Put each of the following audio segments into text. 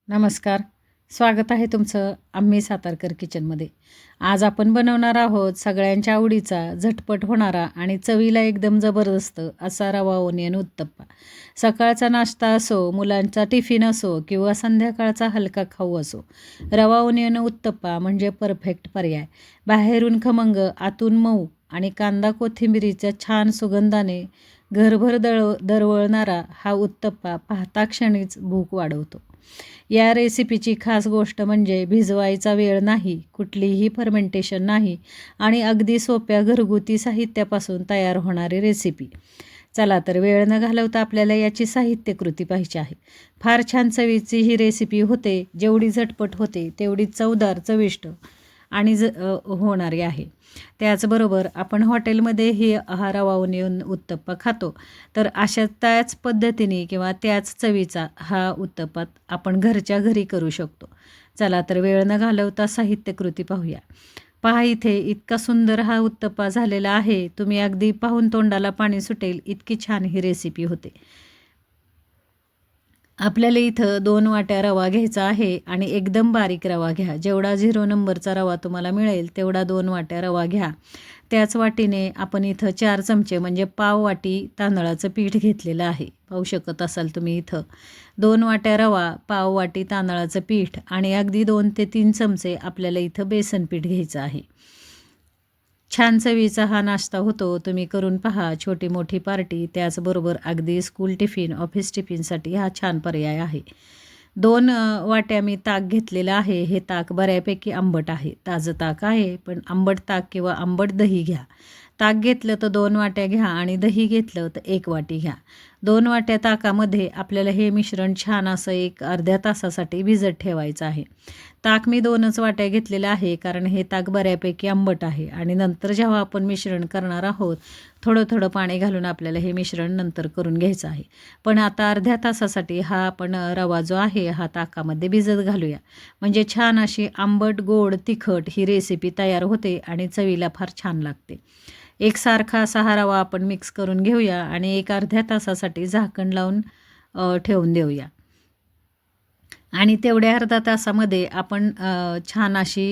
नमस्कार. स्वागत आहे तुमचं आम्ही सातारकर किचनमध्ये. आज आपण बनवणार आहोत सगळ्यांच्या आवडीचा, झटपट होणारा आणि चवीला एकदम जबरदस्त असा रवा ओनियन उत्तप्पा. सकाळचा नाश्ता असो, मुलांचा टिफिन असो किंवा संध्याकाळचा हलका खाऊ असो, रवा ओनियन उत्तप्पा म्हणजे परफेक्ट पर्याय. बाहेरून खमंग, आतून मऊ आणि कांदा कोथिंबिरीच्या छान सुगंधाने घरभर दरवळणारा हा उत्तप्पा पाहता क्षणीच भूक वाढवतो. या रेसिपीची खास गोष्ट म्हणजे भिजवायचा वेळ नाही, कुठलीही फर्मेंटेशन नाही आणि अगदी सोप्या घरगुती साहित्यापासून तयार होणारी रेसिपी. चला तर वेळ न घालवता आपल्याला याची साहित्यकृती पाहिजे आहे. फार छान चवीची ही रेसिपी होते. जेवढी झटपट होते तेवढी चवदार, चविष्ट आणि होणारी आहे. त्याचबरोबर आपण हॉटेलमध्ये हा रवा ओनियन उत्तप्पा खातो, तर त्याच पद्धतीने किंवा त्याच चवीचा हा उत्तप्पा आपण घरच्या घरी करू शकतो. चला तर वेळ न घालवता साहित्यकृती पाहूया. पहा, इथे इतका सुंदर हा उत्तप्पा झालेला आहे. तुम्ही अगदी पाहून तोंडाला पाणी सुटेल इतकी छान ही रेसिपी होते. आपल्याला इथं 2 वाट्या रवा घ्यायचा आहे आणि एकदम बारीक रवा घ्या. जेवढा 0 नंबरचा रवा तुम्हाला मिळेल तेवढा 2 वाट्या रवा घ्या. त्याच वाटीने आपण इथं 4 चमचे म्हणजे पाव वाटी तांदळाचं पीठ घेतलेलं आहे. पाहू शकत असाल तुम्ही इथं 2 वाट्या रवा, पाव वाटी तांदळाचं पीठ आणि अगदी 2 ते 3 चमचे आपल्याला इथं बेसन पीठ घ्यायचं आहे. छान चवीचा हा नाश्ता होतो. तुम्ही करून पहा. छोटी मोठी पार्टी, त्याचबरोबर अगदी स्कूल टिफिन, ऑफिस टिफिनसाठी हा छान पर्याय आहे. 2 वाट्या मी ताक घेतलेलं आहे. हे ताक बऱ्यापैकी आंबट आहे. ताजं ताक आहे, पण आंबट ताक किंवा आंबट दही घ्या. ताक घेतलं तर 2 वाट्या घ्या आणि दही घेतलं तर 1 वाटी घ्या. 2 वाट्या ताकामध्ये आपल्याला हे मिश्रण छान असं एक अर्ध्या तासासाठी भिजत ठेवायचं आहे. ताक मी 2च वाट्या घेतलेलं आहे, कारण हे ताक बऱ्यापैकी आंबट आहे आणि नंतर जेव्हा आपण मिश्रण करणार आहोत, थोडं थोडं पाणी घालून आपल्याला हे मिश्रण नंतर करून घ्यायचं आहे. पण आता अर्ध्या तासासाठी हा आपण रवा जो आहे हा ताकामध्ये भिजत घालूया. म्हणजे छान अशी आंबट, गोड, तिखट ही रेसिपी तयार होते आणि चवीला फार छान लागते. एकसारखा असा हा रवा आपण मिक्स करून घेऊया आणि एक अर्ध्या तासासाठी झाकण लावून ठेवून देऊया. आणि तेवढ्या अर्धा तासामध्ये आपण छान अशी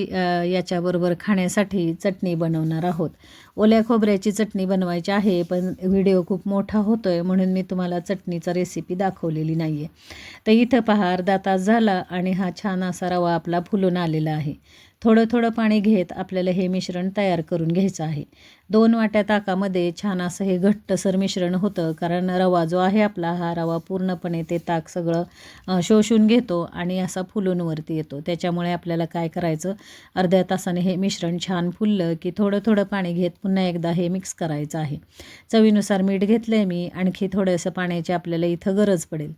याच्याबरोबर खाण्यासाठी चटणी बनवणार आहोत. ओल्या खोबऱ्याची चटणी बनवायची आहे, पण व्हिडिओ खूप मोठा होतो आहे म्हणून मी तुम्हाला चटणीचा रेसिपी दाखवलेली नाही आहे. तर इथं पहा, अर्धा तास झाला आणि हा छान असा रवा आपला फुलून आलेला आहे. थोडं थोडं पाणी घेत आपल्याला हे मिश्रण तयार करून घ्यायचं आहे. 2 वाट्या ताकामध्ये छान असं हे घट्टसर मिश्रण होतं, कारण रवा जो आहे आपला हा रवा पूर्णपणे ते ताक सगळं शोषून घेतो आणि असा फुलून वरती येतो. त्याच्यामुळे आपल्याला काय करायचं, अर्ध्या तासाने हे मिश्रण छान फुललं की थोडं थोडं पाणी घेत पुन्हा एकदा हे मिक्स करायचं आहे. चवीनुसार मीठ घेतलं आहे मी. आणखी थोडंसं पाण्याची आपल्याला इथं गरज पडेल.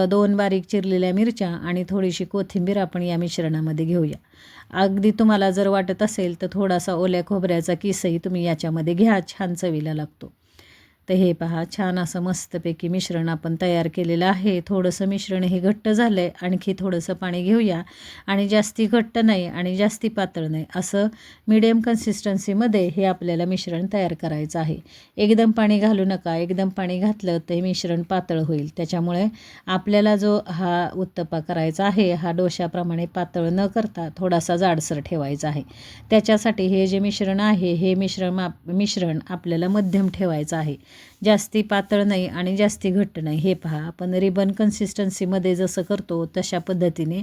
2 बारीक चिरलेल्या मिरच्या आणि थोडीशी कोथिंबीर आपण या मिश्रणामध्ये घेऊया. अगदी तुम्हाला जर वाटत असेल तर थोडासा ओल्या खोबऱ्याचा किसही तुम्ही याच्यामध्ये घ्या, छान चवीला लागतो. तर हे पहा, छान असं मस्तपैकी मिश्रण आपण तयार केलेलं आहे. थोडंसं मिश्रण हे घट्ट झालं आहे. आणखी थोडंसं पाणी घेऊया आणि जास्ती घट्ट नाही आणि जास्ती पातळ नाही, असं मीडियम कन्सिस्टन्सीमध्ये हे आपल्याला मिश्रण तयार करायचं आहे. एकदम पाणी घालू नका. एकदम पाणी घातलं तर हे मिश्रण पातळ होईल. त्याच्यामुळे आपल्याला जो हा उत्तप्पा करायचा आहे हा डोशाप्रमाणे पातळ न करता थोडासा जाडसर ठेवायचा आहे. त्याच्यासाठी हे जे मिश्रण आहे हे मिश्रण आपल्याला मध्यम ठेवायचं आहे. जास्ती पातळ नाही आणि जास्ती घट्ट नाही. हे पहा, आपण रिबन कन्सिस्टन्सीमध्ये जसं करतो तशा पद्धतीने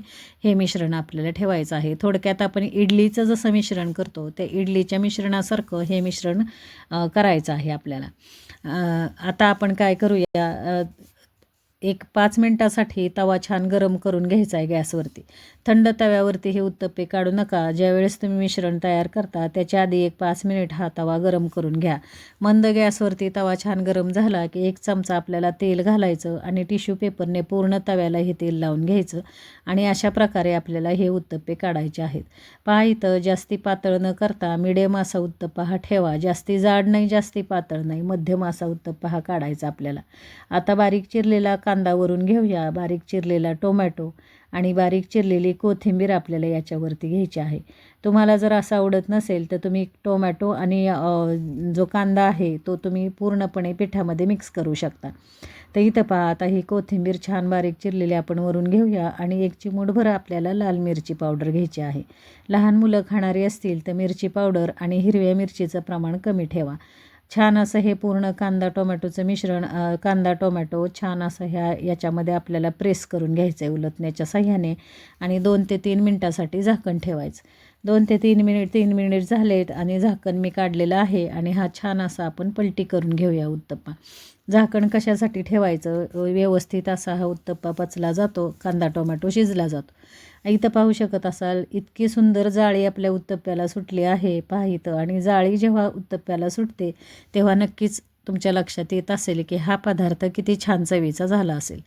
हे मिश्रण आपल्याला ठेवायचं आहे. थोडक्यात आपण इडलीचं जसं मिश्रण करतो त्या इडलीच्या मिश्रणासारखं हे मिश्रण करायचं आहे आपल्याला. आता आपण काय करूया, एक 5 मिनटासाठी तवा छान गरम करून घ्यायचा आहे गॅसवरती. थंड तव्यावरती हे उत्तप्पे काढू नका. ज्यावेळेस तुम्ही मिश्रण तयार करता त्याच्या आधी एक 5 मिनिट हा तवा गरम करून घ्या. मंद गॅसवरती तवा छान गरम झाला की 1 चमचा आपल्याला तेल घालायचं आणि टिश्यू पेपरने पूर्ण तव्याला हे तेल लावून घ्यायचं आणि अशा प्रकारे आपल्याला हे उत्तप्पे काढायचे आहेत. पहा, इथं जास्ती पातळ न करता मिडियम असा उत्तप्पा हा ठेवा. जास्ती जाड नाही, जास्ती पातळ नाही, मध्यम असा उत्तप्पा हा काढायचा आपल्याला. आता बारीक चिरलेला कांदा वरून घेऊया, बारीक चिरलेला टोमॅटो आणि बारीक चिरलेली कोथिंबीर आपल्याला याच्यावरती घ्यायची आहे. तुम्हाला जर असं आवडत नसेल तर तुम्ही टोमॅटो आणि जो कांदा आहे तो तुम्ही पूर्णपणे पिठामध्ये मिक्स करू शकता. तर इथं पहा, आता ही कोथिंबीर छान बारीक चिरलेली आपण वरून घेऊया आणि एक चिमूटभर आपल्याला लाल मिरची पावडर घ्यायची आहे. लहान मुलं खाणारी असतील तर मिरची पावडर आणि हिरव्या मिरचीचं प्रमाण कमी ठेवा. छान असं हे पूर्ण कांदा टोमॅटोचं मिश्रण, कांदा टोमॅटो छान असं याच्यामध्ये आपल्याला प्रेस करून घ्यायचं आहे उलटण्याच्या साह्याने आणि 2 ते 3 मिनटासाठी झाकण ठेवायचं. 2 ते 3 मिनिट झालेत आणि झाकण मी काढलेलं आहे आणि हा छान असा आपण पलटी करून घेऊया उत्तप्पा. झाकण कशासाठी ठेवायचं, व्यवस्थित असा हा उत्तप्पा पचला जातो, कांदा टोमॅटो शिजला जातो. इथं पाहू शकत असाल इतकी सुंदर जाळी आपल्या उत्तप्प्याला सुटली आहे, पहा इथं. आणि जाळी जेव्हा उत्तप्प्याला सुटते तेव्हा नक्कीच तुमच्या लक्षात येत असेल की हा पदार्थ किती छान चवीचा झाला असेल.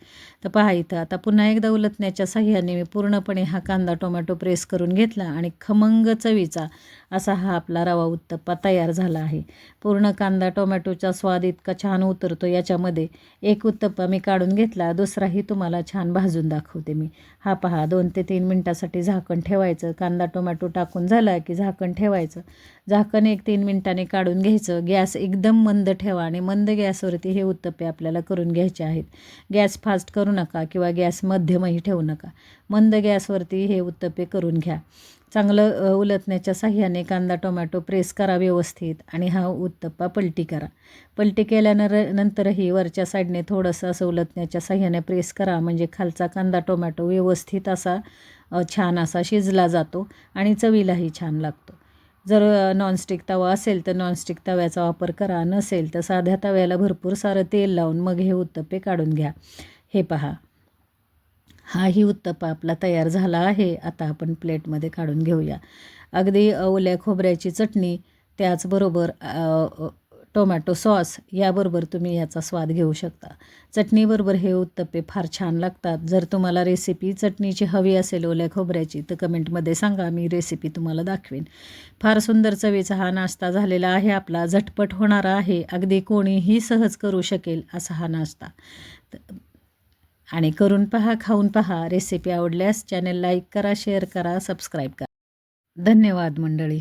तर पहा इथं आता पुन्हा एकदा उलटण्याच्या साह्याने मी पूर्णपणे हा कांदा टोमॅटो प्रेस करून घेतला आणि खमंग चवीचा असा हा आपला रवा उत्तप्पा तयार झाला आहे. पूर्ण कांदा टोमॅटोचा स्वाद इतका छान उतरतो याच्यामध्ये. एक उत्तप्पा मी काढून घेतला, दुसराही तुम्हाला छान भाजून दाखवते मी. हा पहा, 2 ते 3 मिनटासाठी झाकण ठेवायचं. कांदा टोमॅटो टाकून झाला की झाकण ठेवायचं. झाकण 1-3 मिनटाने काढून घ्यायचं. गॅस एकदम मंद ठेवा आणि मंद गॅसवरती हे उत्तप्पे आपल्याला करून घ्यायचे आहेत. गॅस फास्ट करू नका किंवा गॅस मध्यमही ठेवू नका. मंद गॅसवरती हे उत्तप्पे करून घ्या. चांगलं उलटण्याच्या साह्याने कांदा टोमॅटो प्रेस करा व्यवस्थित आणि हा उत्तप्पा पलटी करा. पलटी केल्यानंतरही वरच्या साईडने थोडंसं असं उलटण्याच्या साह्याने प्रेस करा, म्हणजे खालचा कांदा टोमॅटो व्यवस्थित असा छान असा शिजला जातो आणि चवीलाही छान लागतो. जर नॉनस्टिक तवा असेल तर नॉनस्टिक तव्याचा वापर करा, नसेल तर साध्या तव्याला भरपूर सारं तेल लावून मग हे उत्तप्पे काढून घ्या. हे पहा, हाही उत्तप्पा आपला तयार झाला आहे. आता आपण प्लेटमध्ये काढून घेऊया. अगदी ओल्या खोबऱ्याची चटणी, त्याचबरोबर टोमॅटो सॉस याबरोबर तुम्ही याचा स्वाद घेऊ शकता. चटणीबरोबर हे उत्तप्पे फार छान लागतात. जर तुम्हाला रेसिपी चटणीची हवी असेल ओल्या खोबऱ्याची तर कमेंटमध्ये सांगा, मी रेसिपी तुम्हाला दाखवेन. फार सुंदर चवीचा हा नाश्ता झालेला आहे आपला. झटपट होणारा आहे, अगदी कोणीही सहज करू शकेल असा हा नाश्ता. आणि करून पहा, खाऊन पहा. रेसिपी आवडल्यास चॅनल लाईक करा, शेअर करा, सबस्क्राईब करा. धन्यवाद मंडळी.